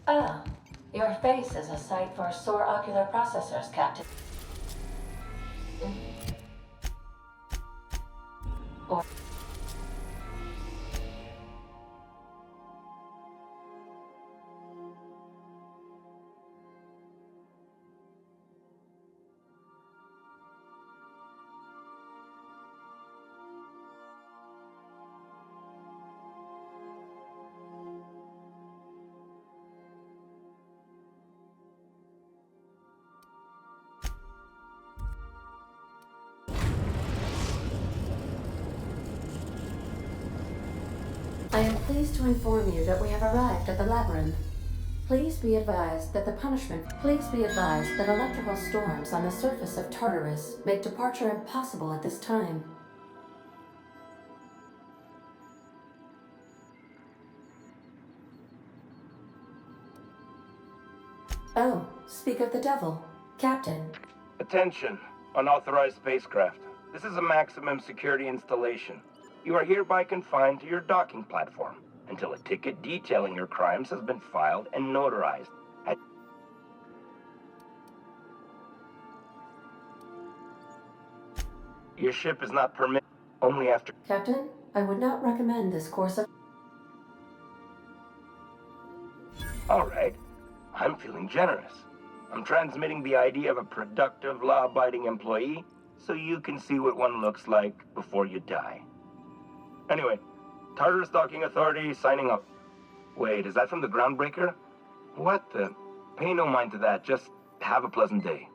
Ah, your face is a sight for sore ocular processors, Captain. Or I am pleased to inform you that we have arrived at the labyrinth. Please be advised that electrical storms on the surface of Tartarus make departure impossible at this time. Oh, speak of the devil. Captain. Attention, unauthorized spacecraft. This is a maximum security installation. You are hereby confined to your docking platform until a ticket detailing your crimes has been filed and notarized. Your ship is not permitted only after... Captain, I would not recommend this course of... All right. I'm feeling generous. I'm transmitting the idea of a productive, law-abiding employee so you can see what one looks like before you die. Anyway, Tartarus Docking Authority signing up. Wait, is that from the Groundbreaker? What the... Pay no mind to that, just have a pleasant day.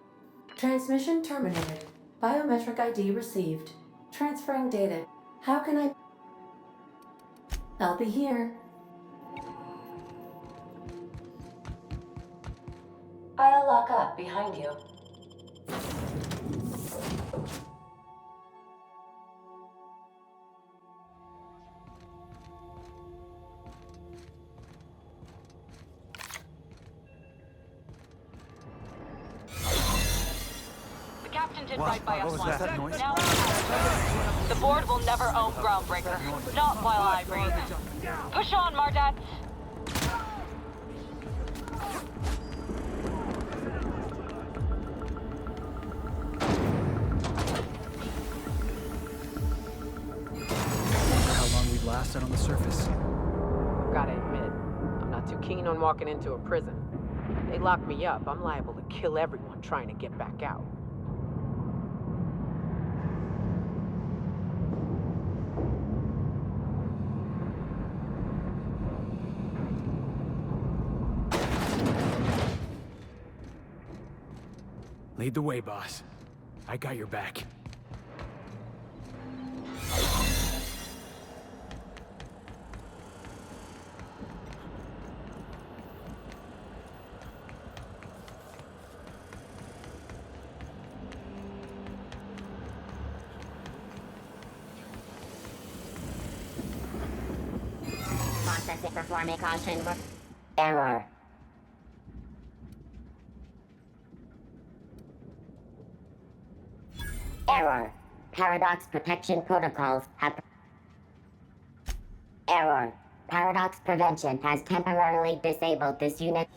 Transmission terminated. Biometric ID received. Transferring data. How can I... I'll be here. I'll lock up behind you. The captain did right by us What was once. that noise? Now the board will never own Groundbreaker. Not while I breathe. Push on, Mardat. Last on the surface. Gotta admit, I'm not too keen on walking into a prison. They lock me up, I'm liable to kill everyone trying to get back out. Lead the way, boss. I got your back. Performing caution. Error. Error. Paradox protection protocols have... Error. Paradox prevention has temporarily disabled this unit.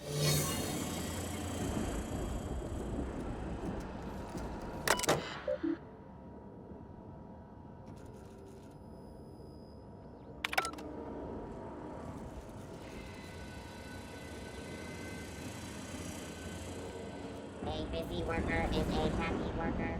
A busy worker is a happy worker.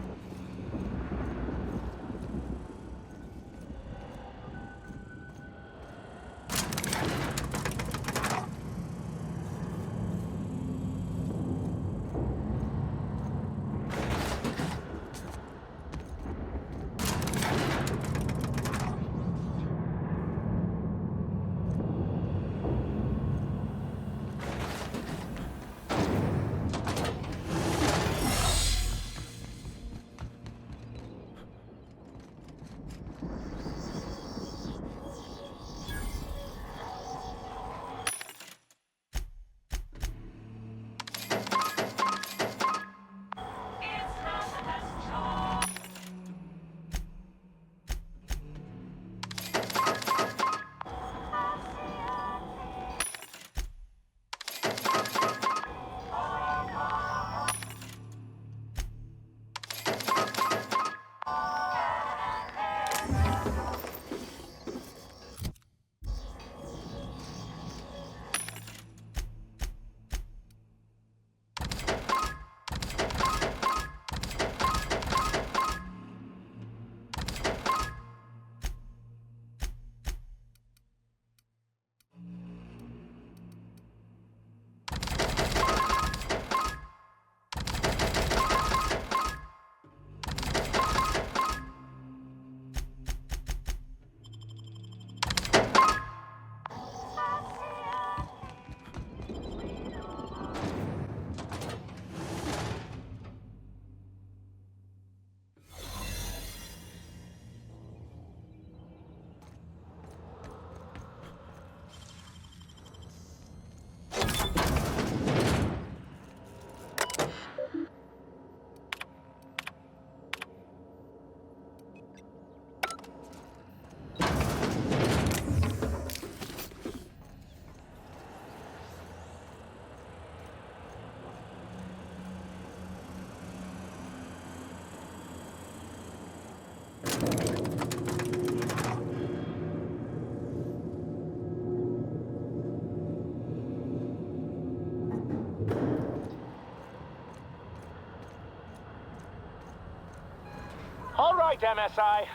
right, MSI.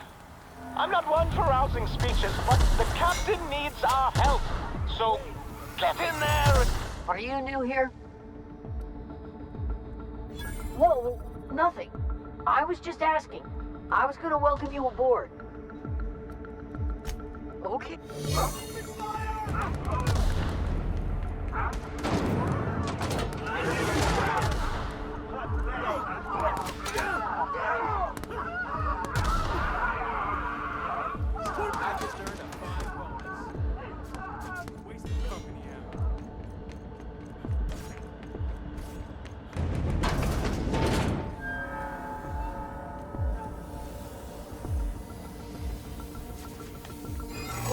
I'm not one for rousing speeches, but the captain needs our help. So, get in there and... Are you new here? Whoa, nothing. I was just asking. I was gonna welcome you aboard. Okay.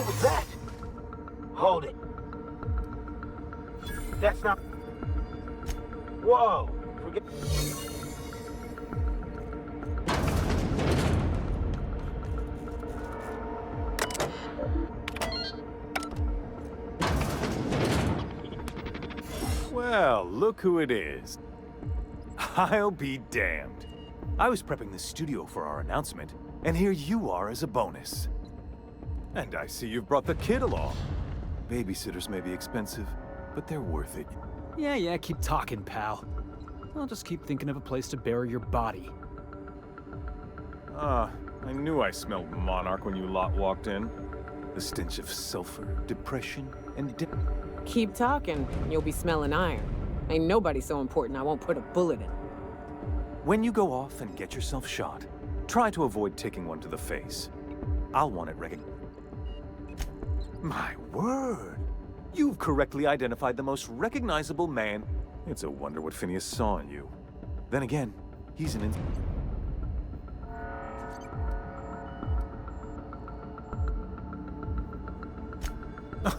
What was that? Hold it. That's not... Whoa! Forget... Well, look who it is. I'll be damned. I was prepping the studio for our announcement, and here you are as a bonus. And I see you've brought the kid along. Babysitters may be expensive, but they're worth it. Yeah, keep talking, pal. I'll just keep thinking of a place to bury your body. Ah, I knew I smelled Monarch when you lot walked in. The stench of sulfur, depression, and Keep talking, you'll be smelling iron. Ain't nobody so important I won't put a bullet in. When you go off and get yourself shot, try to avoid taking one to the face. I'll want it recognized. My word! You've correctly identified the most recognizable man. It's a wonder what Phineas saw in you. Then again, he's an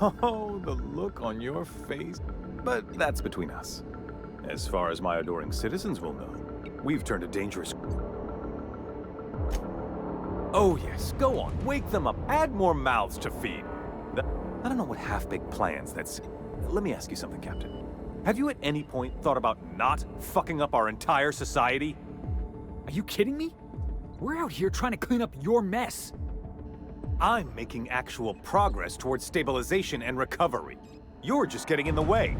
Oh, the look on your face. But that's between us. As far as my adoring citizens will know, we've turned a dangerous... Oh yes, go on, wake them up, add more mouths to feed. I don't know what half-baked plans that's... Let me ask you something, Captain. Have you at any point thought about not fucking up our entire society? Are you kidding me? We're out here trying to clean up your mess. I'm making actual progress towards stabilization and recovery. You're just getting in the way.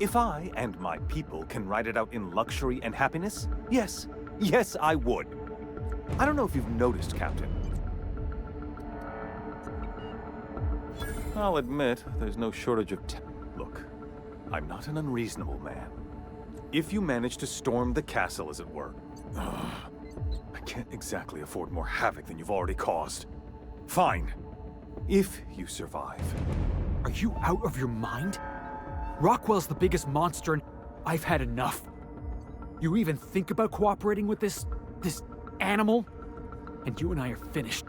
If I and my people can ride it out in luxury and happiness, yes, I would. I don't know if you've noticed, Captain. I'll admit, there's no shortage of Look, I'm not an unreasonable man. If you manage to storm the castle, as it were, I can't exactly afford more havoc than you've already caused. Fine. If you survive. Are you out of your mind? Rockwell's the biggest monster and I've had enough. You even think about cooperating with this animal? And you and I are finished.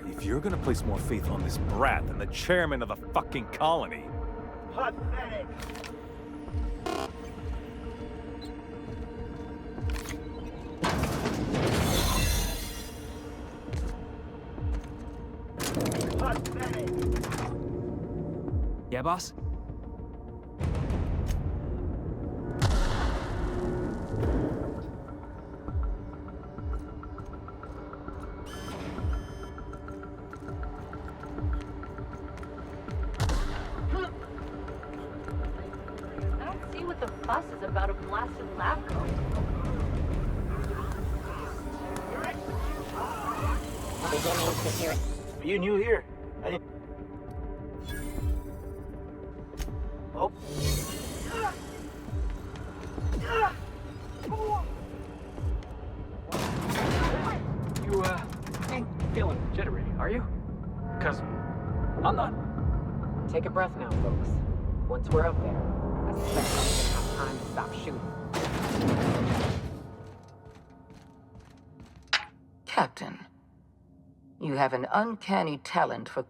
If you're gonna place more faith on this brat than the chairman of the fucking colony... Pathetic! Pathetic! Yeah, boss? The fuss is about a blasted lab coat. Beginning to hear it. Are you new here? I didn't... Oh. You, ain't feeling jittery, are you? 'Cause I'm not. Take a breath now, folks. Once we're up there, I suspect I'm gonna have time to stop shooting. Captain, you have an uncanny talent for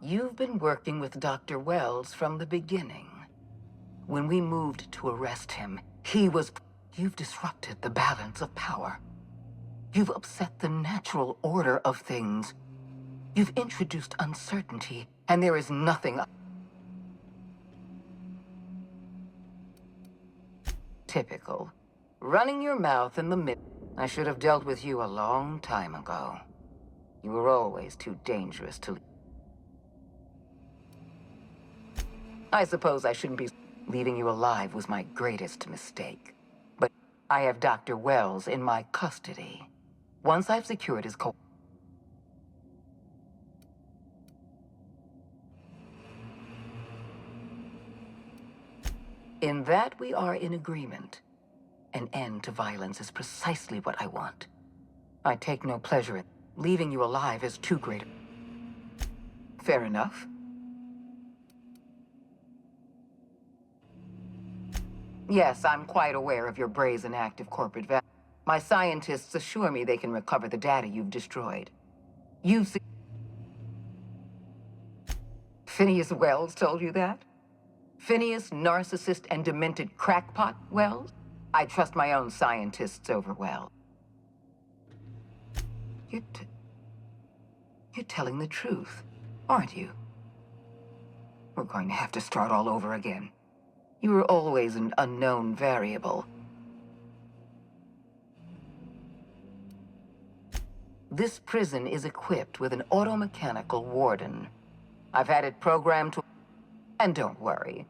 You've been working with Dr. Wells from the beginning. When we moved to arrest him, he was... You've disrupted the balance of power. You've upset the natural order of things. You've introduced uncertainty, and there is nothing typical. Running your mouth in the middle. I should have dealt with you a long time ago. You were always too dangerous to leave. I suppose I shouldn't be... Leaving you alive was my greatest mistake. But I have Dr. Wells in my custody. Once I've secured his In that we are in agreement. An end to violence is precisely what I want. I take no pleasure in leaving you alive is too great. Fair enough. Yes, I'm quite aware of your brazen act of corporate value. My scientists assure me they can recover the data you've destroyed. Phineas Wells told you that? Phineas, narcissist, and demented crackpot Wells? I trust my own scientists over Wells. You're telling the truth, aren't you? We're going to have to start all over again. You were always an unknown variable. This prison is equipped with an automechanical warden. I've had it programmed to... And don't worry.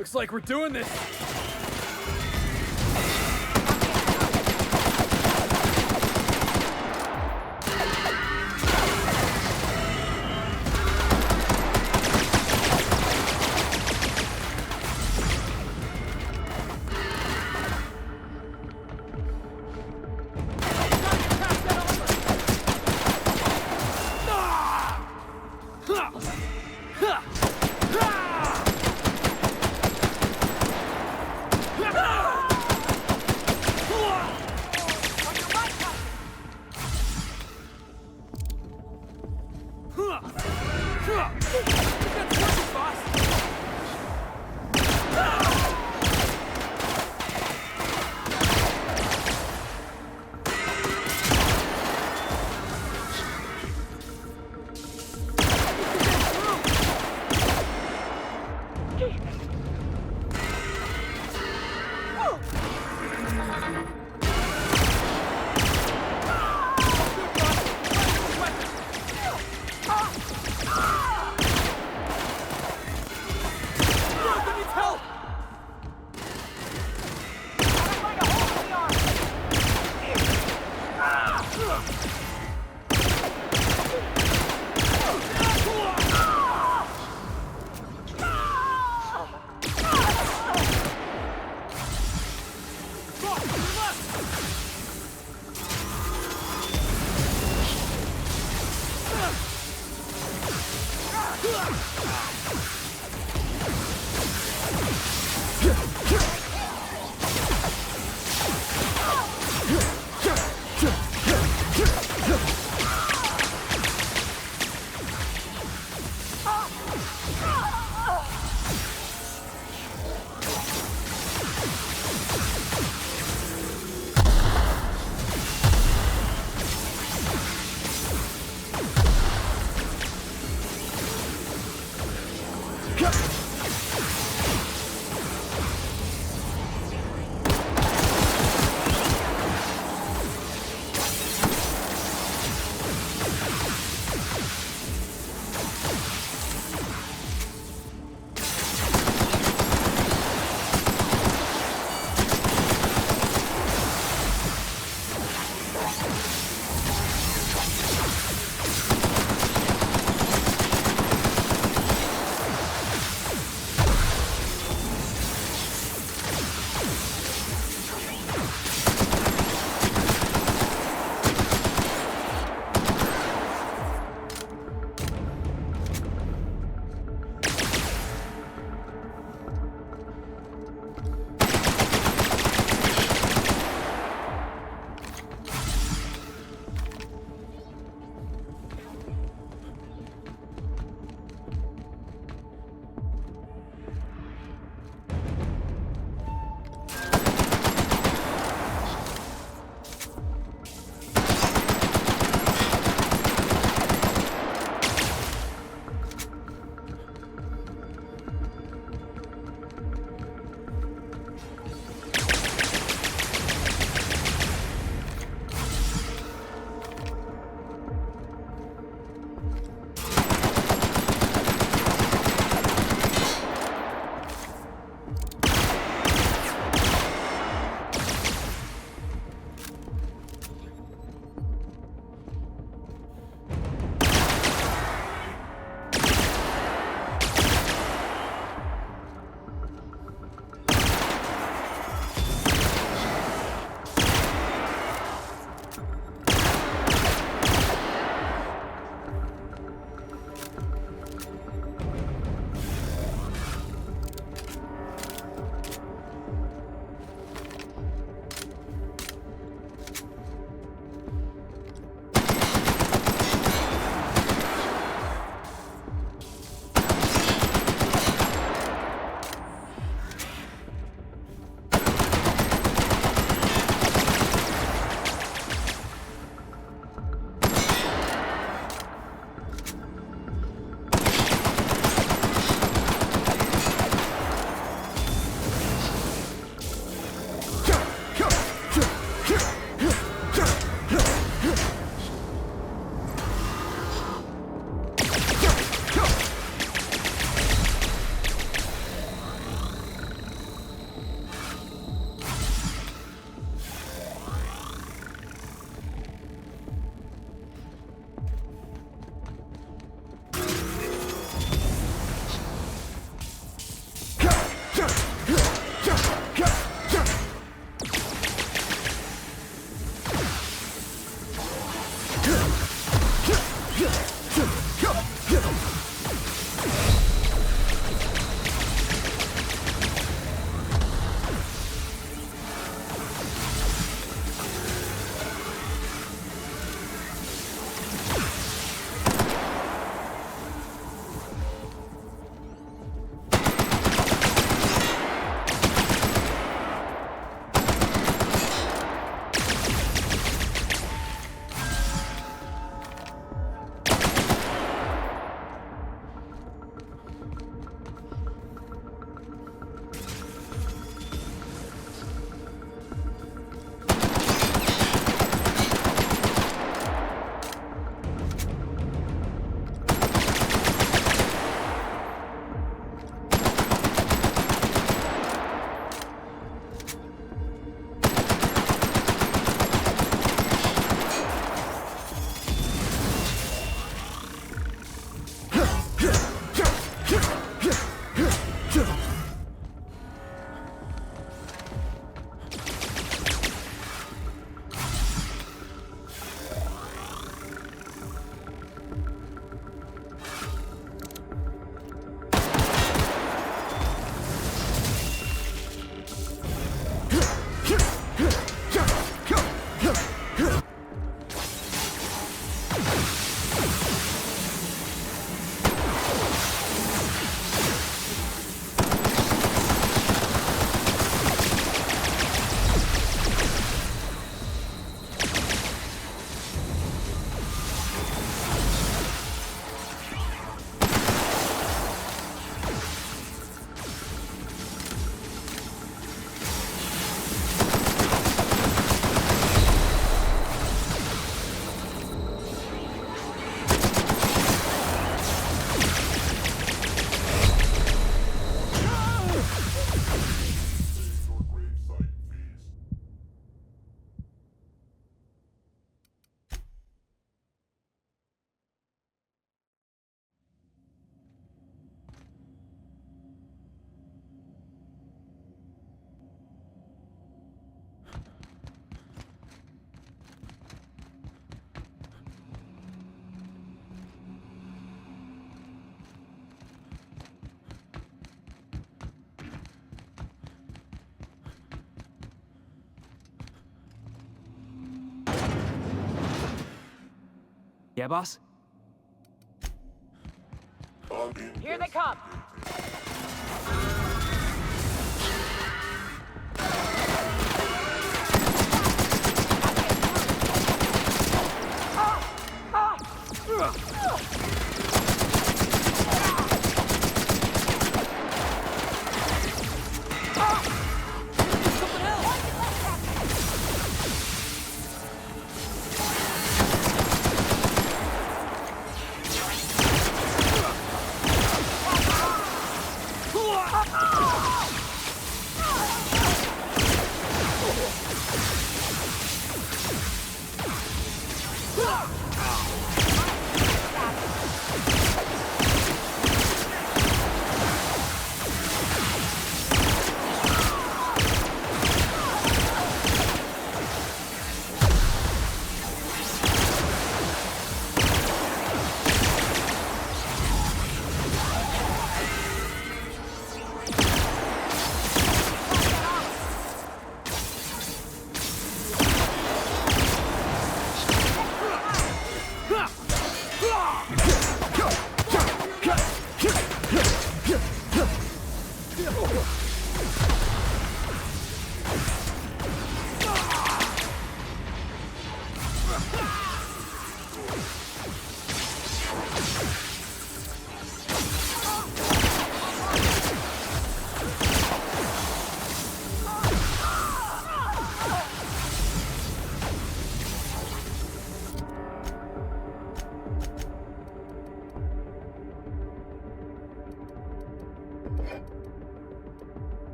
Looks like we're doing this. Yeah, boss? Here they come!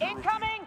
Incoming!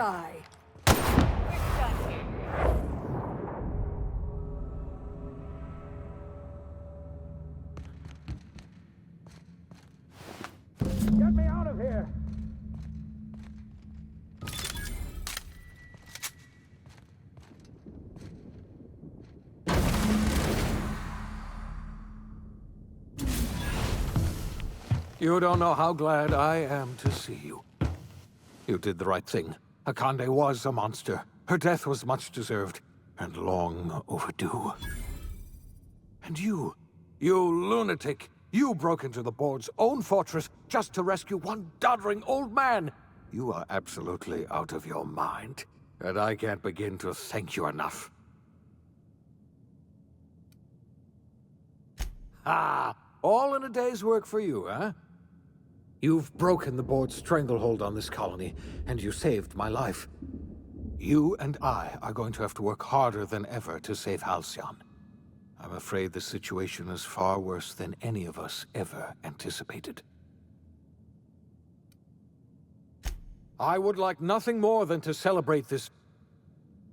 die. Get me out of here! You don't know how glad I am to see you. You did the right thing. Akande was a monster. Her death was much deserved, and long overdue. And you lunatic, you broke into the board's own fortress just to rescue one doddering old man. You are absolutely out of your mind, and I can't begin to thank you enough. Ah, all in a day's work for you, huh? You've broken the board's stranglehold on this colony, and you saved my life. You and I are going to have to work harder than ever to save Halcyon. I'm afraid the situation is far worse than any of us ever anticipated. I would like nothing more than to celebrate this.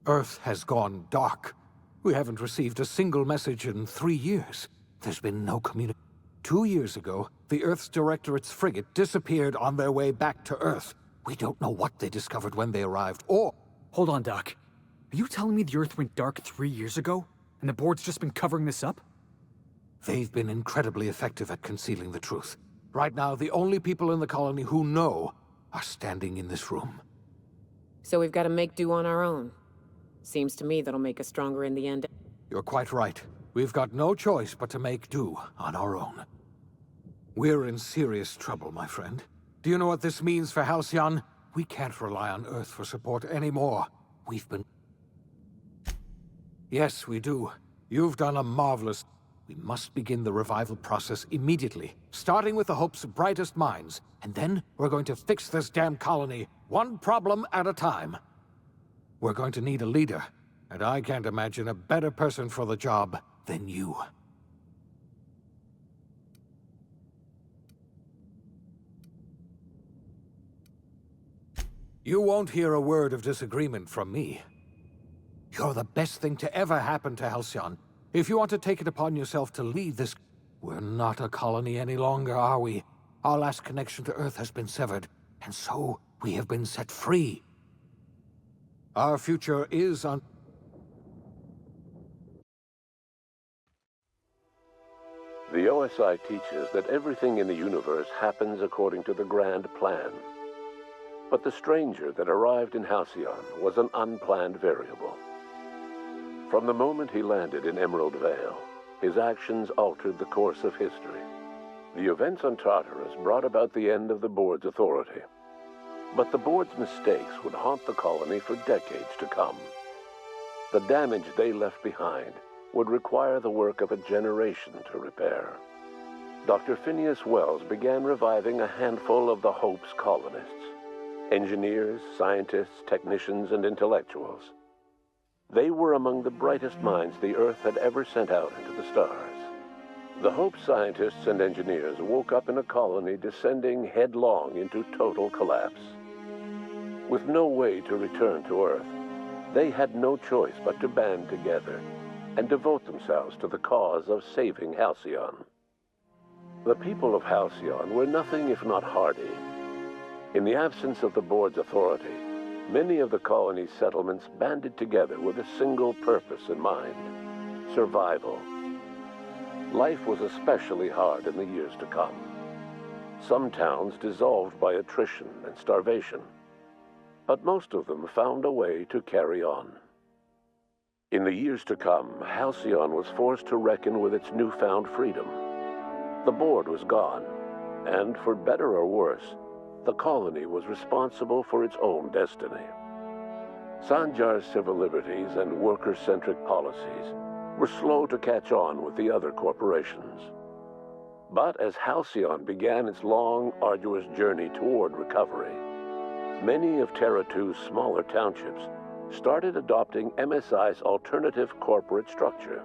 Earth has gone dark. We haven't received a single message in 3 years. There's been no communication. 2 years ago, the Earth's Directorate's frigate disappeared on their way back to Earth. We don't know what they discovered when they arrived, or... Hold on, Doc. Are you telling me the Earth went dark 3 years ago? And the board's just been covering this up? They've been incredibly effective at concealing the truth. Right now, the only people in the colony who know are standing in this room. So we've got to make do on our own. Seems to me that'll make us stronger in the end. You're quite right. We've got no choice but to make do on our own. We're in serious trouble, my friend. Do you know what this means for Halcyon? We can't rely on Earth for support anymore. We've been... Yes, we do. You've done a marvelous... We must begin the revival process immediately, starting with the Hope's brightest minds, and then we're going to fix this damn colony, one problem at a time. We're going to need a leader, and I can't imagine a better person for the job than you. You won't hear a word of disagreement from me. You're the best thing to ever happen to Halcyon. If you want to take it upon yourself to lead this... We're not a colony any longer, are we? Our last connection to Earth has been severed, and so we have been set free. Our future is on... The OSI teaches that everything in the universe happens according to the grand plan. But the stranger that arrived in Halcyon was an unplanned variable. From the moment he landed in Emerald Vale, his actions altered the course of history. The events on Tartarus brought about the end of the board's authority. But the board's mistakes would haunt the colony for decades to come. The damage they left behind would require the work of a generation to repair. Dr. Phineas Wells began reviving a handful of the Hope's colonists. Engineers, scientists, technicians, and intellectuals. They were among the brightest minds the Earth had ever sent out into the stars. The Hope scientists and engineers woke up in a colony descending headlong into total collapse. With no way to return to Earth, they had no choice but to band together and devote themselves to the cause of saving Halcyon. The people of Halcyon were nothing if not hardy. In the absence of the board's authority, many of the colony's settlements banded together with a single purpose in mind: survival. Life was especially hard in the years to come. Some towns dissolved by attrition and starvation, but most of them found a way to carry on. In the years to come, Halcyon was forced to reckon with its newfound freedom. The board was gone, and for better or worse, the colony was responsible for its own destiny. Sanjar's civil liberties and worker-centric policies were slow to catch on with the other corporations. But as Halcyon began its long, arduous journey toward recovery, many of Terra 2's smaller townships started adopting MSI's alternative corporate structure,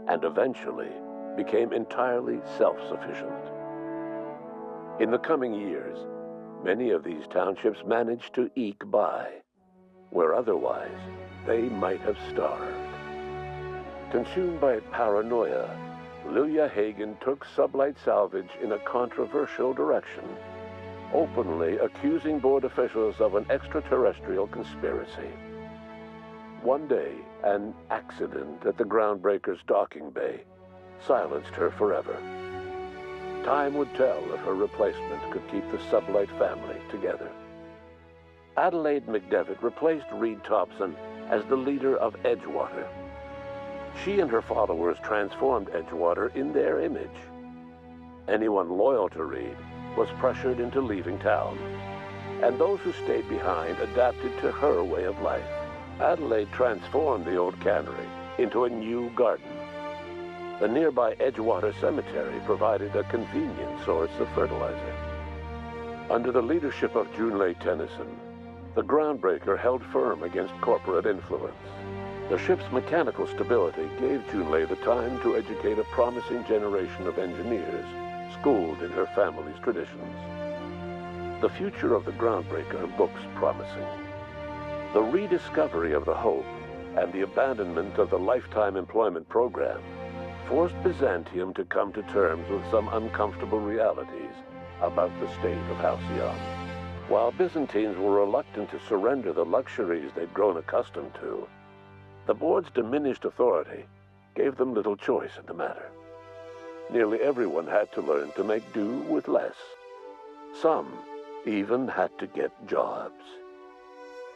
and eventually became entirely self-sufficient. In the coming years, many of these townships managed to eke by, where otherwise they might have starved. Consumed by paranoia, Lilia Hagen took Sublight Salvage in a controversial direction, openly accusing board officials of an extraterrestrial conspiracy. One day, an accident at the Groundbreaker's docking bay silenced her forever. Time would tell if her replacement could keep the Sublight family together. Adelaide McDevitt replaced Reed Thompson as the leader of Edgewater. She and her followers transformed Edgewater in their image. Anyone loyal to Reed was pressured into leaving town, and those who stayed behind adapted to her way of life. Adelaide transformed the old cannery into a new garden. The nearby Edgewater Cemetery provided a convenient source of fertilizer. Under the leadership of Junlei Tennyson, the Groundbreaker held firm against corporate influence. The ship's mechanical stability gave Junlei the time to educate a promising generation of engineers schooled in her family's traditions. The future of the Groundbreaker looks promising. The rediscovery of the Hope and the abandonment of the lifetime employment program forced Byzantium to come to terms with some uncomfortable realities about the state of Halcyon. While Byzantines were reluctant to surrender the luxuries they'd grown accustomed to, the board's diminished authority gave them little choice in the matter. Nearly everyone had to learn to make do with less. Some even had to get jobs.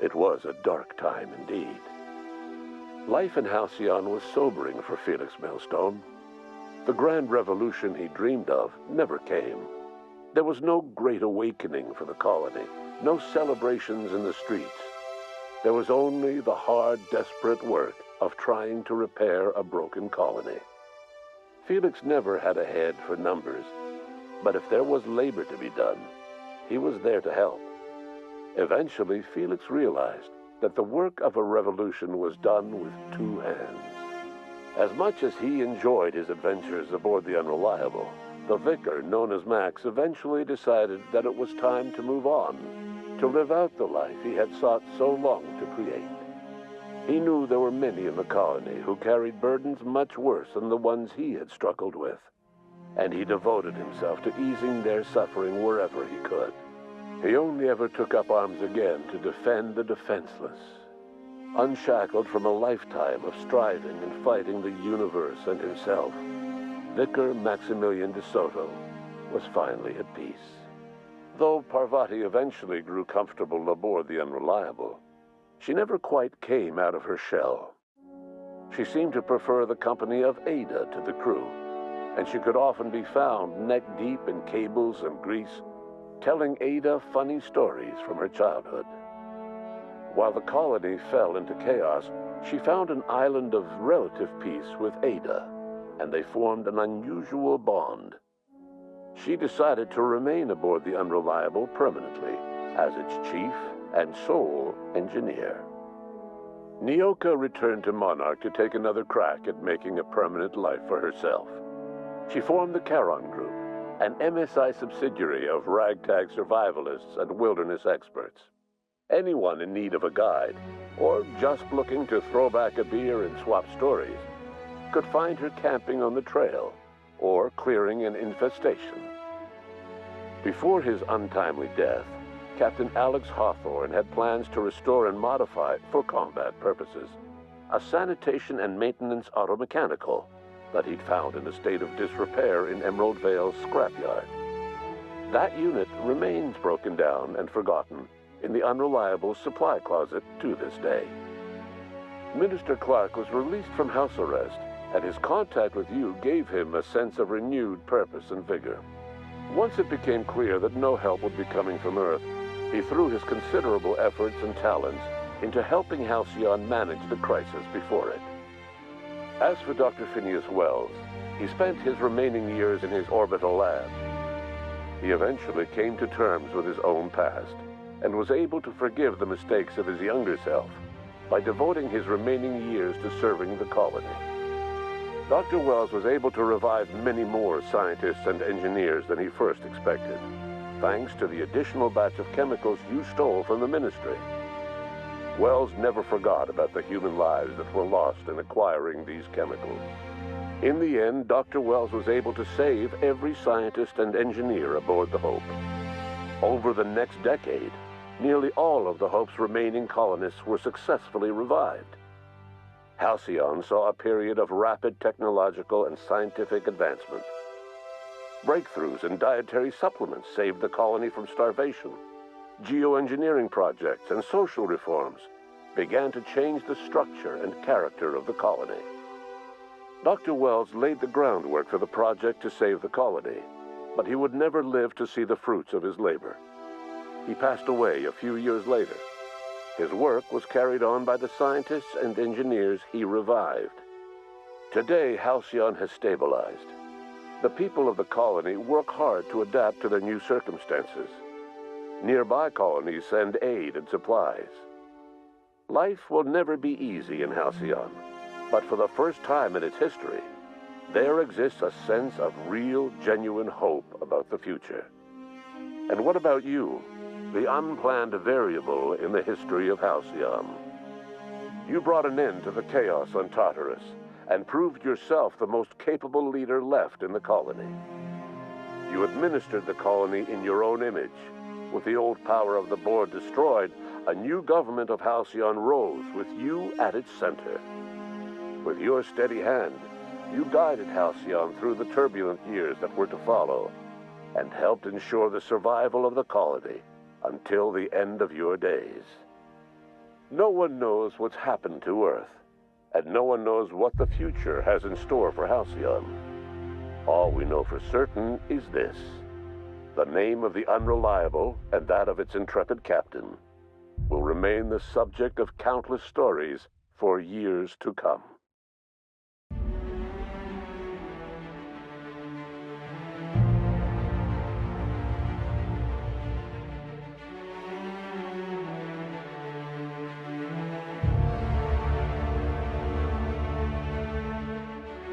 It was a dark time indeed. Life in Halcyon was sobering for Felix Millstone. The grand revolution he dreamed of never came. There was no great awakening for the colony, no celebrations in the streets. There was only the hard, desperate work of trying to repair a broken colony. Felix never had a head for numbers, but if there was labor to be done, he was there to help. Eventually, Felix realized that the work of a revolution was done with two hands. As much as he enjoyed his adventures aboard the Unreliable, the vicar, known as Max, eventually decided that it was time to move on, to live out the life he had sought so long to create. He knew there were many in the colony who carried burdens much worse than the ones he had struggled with, and he devoted himself to easing their suffering wherever he could. He only ever took up arms again to defend the defenseless. Unshackled from a lifetime of striving and fighting the universe and himself, Vicar Maximilian de Soto was finally at peace. Though Parvati eventually grew comfortable aboard the Unreliable, she never quite came out of her shell. She seemed to prefer the company of Ada to the crew, and she could often be found neck-deep in cables and grease, telling Ada funny stories from her childhood. While the colony fell into chaos, she found an island of relative peace with Ada, and they formed an unusual bond. She decided to remain aboard the Unreliable permanently as its chief and sole engineer. Nyoka returned to Monarch to take another crack at making a permanent life for herself. She formed the Charon Group, an MSI subsidiary of ragtag survivalists and wilderness experts. Anyone in need of a guide, or just looking to throw back a beer and swap stories, could find her camping on the trail or clearing an infestation. Before his untimely death, Captain Alex Hawthorne had plans to restore and modify, for combat purposes, a sanitation and maintenance automechanical that he'd found in a state of disrepair in Emerald Vale's scrapyard. That unit remains broken down and forgotten in the Unreliable supply closet to this day. Minister Clark was released from house arrest, and his contact with you gave him a sense of renewed purpose and vigor. Once it became clear that no help would be coming from Earth, he threw his considerable efforts and talents into helping Halcyon manage the crisis before it. As for Dr. Phineas Wells, he spent his remaining years in his orbital lab. He eventually came to terms with his own past and was able to forgive the mistakes of his younger self by devoting his remaining years to serving the colony. Dr. Wells was able to revive many more scientists and engineers than he first expected, thanks to the additional batch of chemicals you stole from the Ministry. Wells never forgot about the human lives that were lost in acquiring these chemicals. In the end, Dr. Wells was able to save every scientist and engineer aboard the Hope. Over the next decade, nearly all of the Hope's remaining colonists were successfully revived. Halcyon saw a period of rapid technological and scientific advancement. Breakthroughs in dietary supplements saved the colony from starvation. Geoengineering projects and social reforms began to change the structure and character of the colony. Dr. Wells laid the groundwork for the project to save the colony, but he would never live to see the fruits of his labor. He passed away a few years later. His work was carried on by the scientists and engineers he revived. Today, Halcyon has stabilized. The people of the colony work hard to adapt to their new circumstances. Nearby colonies send aid and supplies. Life will never be easy in Halcyon, but for the first time in its history, there exists a sense of real, genuine hope about the future. And what about you, the unplanned variable in the history of Halcyon? You brought an end to the chaos on Tartarus and proved yourself the most capable leader left in the colony. You administered the colony in your own image. With the old power of the board destroyed, a new government of Halcyon rose with you at its center. With your steady hand, you guided Halcyon through the turbulent years that were to follow, and helped ensure the survival of the colony until the end of your days. No one knows what's happened to Earth, and no one knows what the future has in store for Halcyon. All we know for certain is this: the name of the Unreliable and that of its intrepid captain will remain the subject of countless stories for years to come.